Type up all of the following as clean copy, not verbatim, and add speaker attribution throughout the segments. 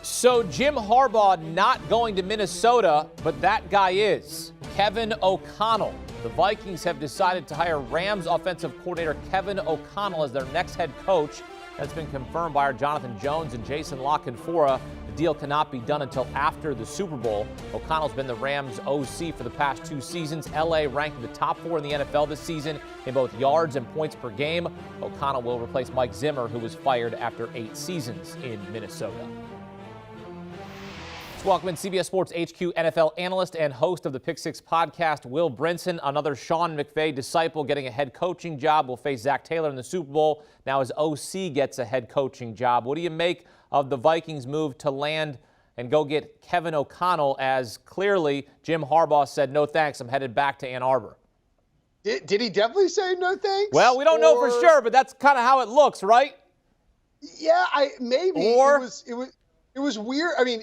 Speaker 1: So Jim Harbaugh not going to Minnesota, but that guy is Kevin O'Connell. The Vikings have decided to hire Rams offensive coordinator Kevin O'Connell as their next head coach. That's been confirmed by our Jonathan Jones and Jason La Canfora. The deal cannot be done until after the Super Bowl. O'Connell's been the Rams OC for the past 2 seasons. LA ranked in the top 4 in the NFL this season in both yards and points per game. O'Connell will replace Mike Zimmer, who was fired after 8 seasons in Minnesota. Let's welcome in CBS Sports HQ NFL analyst and host of the Pick Six podcast, Will Brinson. Another Sean McVay disciple getting a head coaching job will face Zach Taylor in the Super Bowl. Now his OC gets a head coaching job. What do you make of the Vikings' move to land and go get Kevin O'Connell, as clearly Jim Harbaugh said, no thanks, I'm headed back to Ann Arbor?
Speaker 2: Did he definitely say no thanks?
Speaker 1: Well, we don't know for sure, but that's kind of how it looks, right?
Speaker 2: Yeah, maybe.
Speaker 1: Or
Speaker 2: It was weird. I mean,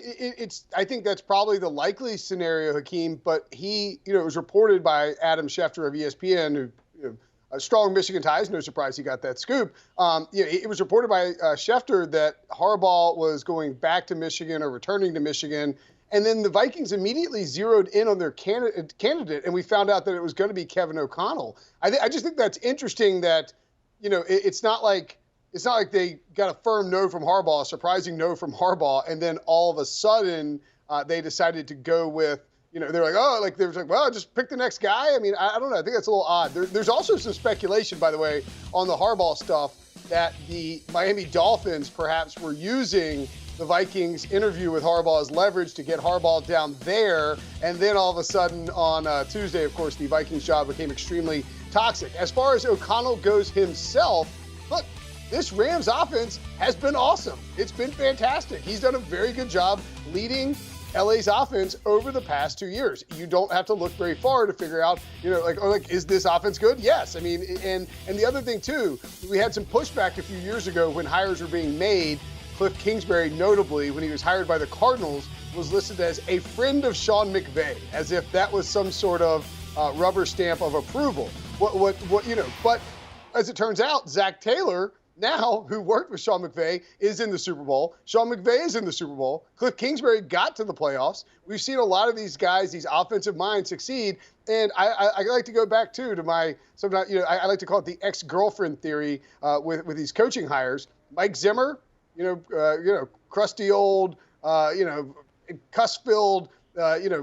Speaker 2: I think that's probably the likely scenario, Hakeem. But it was reported by Adam Schefter of ESPN, who, strong Michigan ties. No surprise he got that scoop. It was reported by Schefter that Harbaugh was going back to Michigan or returning to Michigan. And then the Vikings immediately zeroed in on their candidate, and we found out that it was going to be Kevin O'Connell. I just think that's interesting that, it's not like they got a firm no from Harbaugh, a surprising no from Harbaugh, and then all of a sudden they decided to go with, they're like, well, just pick the next guy. I mean, I don't know. I think that's a little odd. There's also some speculation, by the way, on the Harbaugh stuff that the Miami Dolphins perhaps were using the Vikings interview with Harbaugh as leverage to get Harbaugh down there. And then all of a sudden on Tuesday, of course, the Vikings job became extremely toxic. As far as O'Connell goes himself, look, this Rams offense has been awesome. It's been fantastic. He's done a very good job leading LA's offense over the past 2 years. You don't have to look very far to figure out, is this offense good? Yes. I mean, and the other thing, too, we had some pushback a few years ago when hires were being made. Cliff Kingsbury, notably, when he was hired by the Cardinals, was listed as a friend of Sean McVay, as if that was some sort of rubber stamp of approval. But as it turns out, Zach Taylor, now, who worked with Sean McVay, is in the Super Bowl. Sean McVay is in the Super Bowl. Cliff Kingsbury got to the playoffs. We've seen a lot of these guys, these offensive minds, succeed. And I like to go back, too, to I like to call it the ex-girlfriend theory with these coaching hires. Mike Zimmer, crusty old, cuss-filled,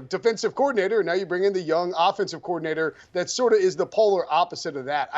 Speaker 2: defensive coordinator, and now you bring in the young offensive coordinator that sort of is the polar opposite of that.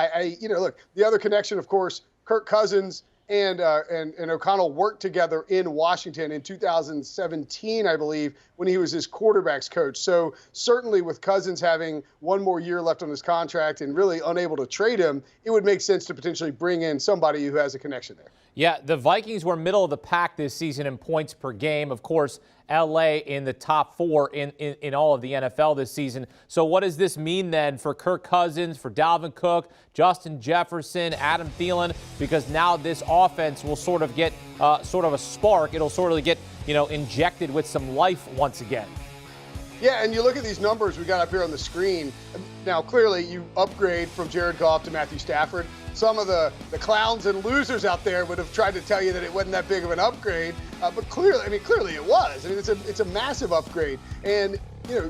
Speaker 2: Look, the other connection, of course, Kirk Cousins and O'Connell worked together in Washington in 2017, I believe, when he was his quarterback's coach. So certainly with Cousins having 1 more year left on his contract and really unable to trade him, it would make sense to potentially bring in somebody who has a connection there.
Speaker 1: Yeah, the Vikings were middle of the pack this season in points per game. Of course, LA in the top 4 in all of the NFL this season. So what does this mean then for Kirk Cousins, for Dalvin Cook, Justin Jefferson, Adam Thielen? Because now this offense will sort of get sort of a spark. It'll sort of get, injected with some life once again.
Speaker 2: Yeah, and you look at these numbers we got up here on the screen. Now, clearly, you upgrade from Jared Goff to Matthew Stafford. Some of the clowns and losers out there would have tried to tell you that it wasn't that big of an upgrade, but clearly it was. I mean, it's a massive upgrade, and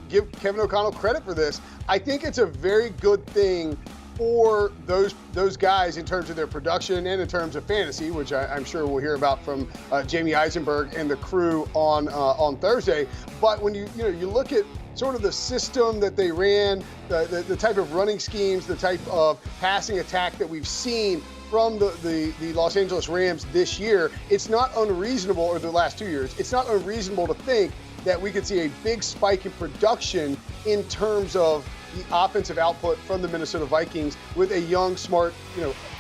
Speaker 2: give Kevin O'Connell credit for this. I think it's a very good thing for those guys in terms of their production and in terms of fantasy, which I'm sure we'll hear about from Jamie Eisenberg and the crew on Thursday. But when you look at sort of the system that they ran, the type of running schemes, the type of passing attack that we've seen from the Los Angeles Rams this year, it's not unreasonable, or the last 2 years, it's not unreasonable to think that we could see a big spike in production in terms of the offensive output from the Minnesota Vikings with a young, smart,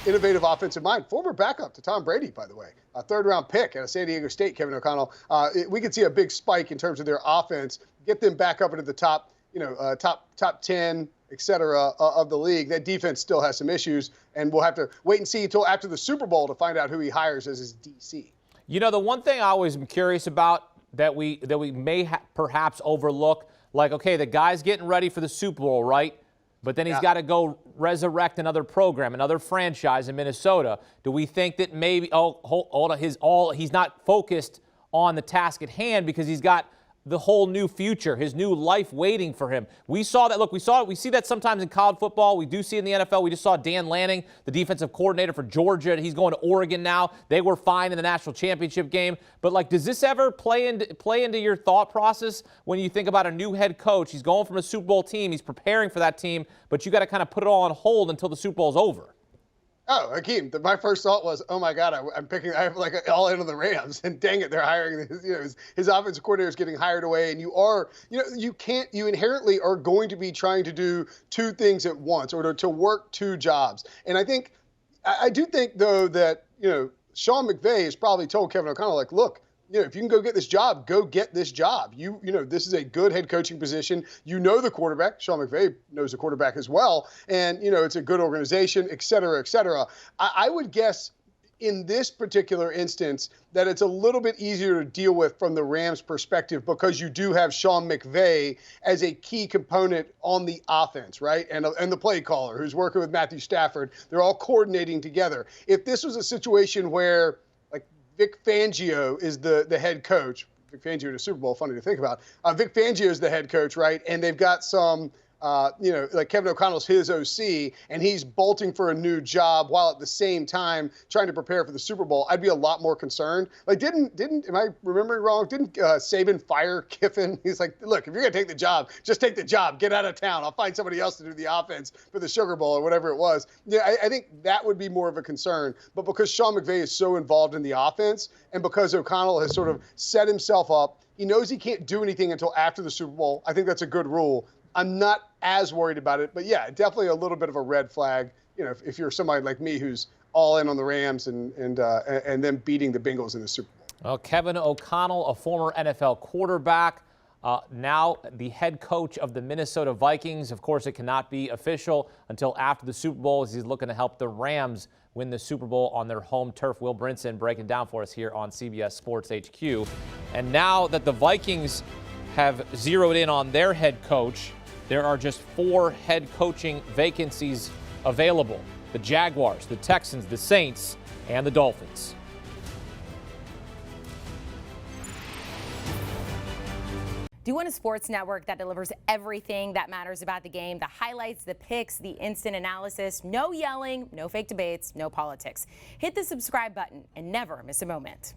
Speaker 2: innovative offensive mind. Former backup to Tom Brady, by the way. A 3rd-round pick out of San Diego State, Kevin O'Connell. We could see a big spike in terms of their offense, get them back up into the top 10, et cetera, of the league. That defense still has some issues, and we'll have to wait and see until after the Super Bowl to find out who he hires as his DC.
Speaker 1: The one thing I always am curious about that we may perhaps overlook, like, okay, the guy's getting ready for the Super Bowl, right? But then he's got to go resurrect another program, another franchise in Minnesota. Do we think that maybe, hold on, he's not focused on the task at hand because he's got the whole new future, his new life waiting for him. We saw that. Look, we see that sometimes in college football. We do see it in the NFL. We just saw Dan Lanning, the defensive coordinator for Georgia. He's going to Oregon now. They were fine in the national championship game. But, like, does this ever play into your thought process when you think about a new head coach? He's going from a Super Bowl team. He's preparing for that team. But you got to kind of put it all on hold until the Super Bowl is over.
Speaker 2: Oh, Hakeem, my first thought was, oh my God, I have like all in on the Rams, and dang it, they're hiring his offensive coordinator is getting hired away, and you inherently are going to be trying to do two things at once, or to work two jobs. And I do think though that Sean McVay has probably told Kevin O'Connell, like, look, if you can go get this job, go get this job. This is a good head coaching position. The quarterback. Sean McVay knows the quarterback as well. And, it's a good organization, et cetera, et cetera. I would guess in this particular instance that it's a little bit easier to deal with from the Rams' perspective because you do have Sean McVay as a key component on the offense, right? And the play caller who's working with Matthew Stafford. They're all coordinating together. If this was a situation where Vic Fangio is the head coach. Vic Fangio in a Super Bowl, funny to think about. Vic Fangio is the head coach, right? And they've got some, like Kevin O'Connell's his OC, and he's bolting for a new job while at the same time trying to prepare for the Super Bowl. I'd be a lot more concerned. Like, am I remembering wrong? Didn't Saban fire Kiffin? He's like, look, if you're going to take the job, just take the job. Get out of town. I'll find somebody else to do the offense for the Sugar Bowl or whatever it was. Yeah, I think that would be more of a concern. But because Sean McVay is so involved in the offense, and because O'Connell has sort of set himself up, he knows he can't do anything until after the Super Bowl. I think that's a good rule. I'm not as worried about it, but yeah, definitely a little bit of a red flag. If you're somebody like me who's all in on the Rams and then beating the Bengals in the Super Bowl.
Speaker 1: Well, Kevin O'Connell, a former NFL quarterback, now the head coach of the Minnesota Vikings. Of course, it cannot be official until after the Super Bowl, as he's looking to help the Rams win the Super Bowl on their home turf. Will Brinson breaking down for us here on CBS Sports HQ. And now that the Vikings have zeroed in on their head coach, there are just 4 head coaching vacancies available: the Jaguars, the Texans, the Saints, and the Dolphins.
Speaker 3: Do you want a sports network that delivers everything that matters about the game? The highlights, the picks, the instant analysis, no yelling, no fake debates, no politics. Hit the subscribe button and never miss a moment.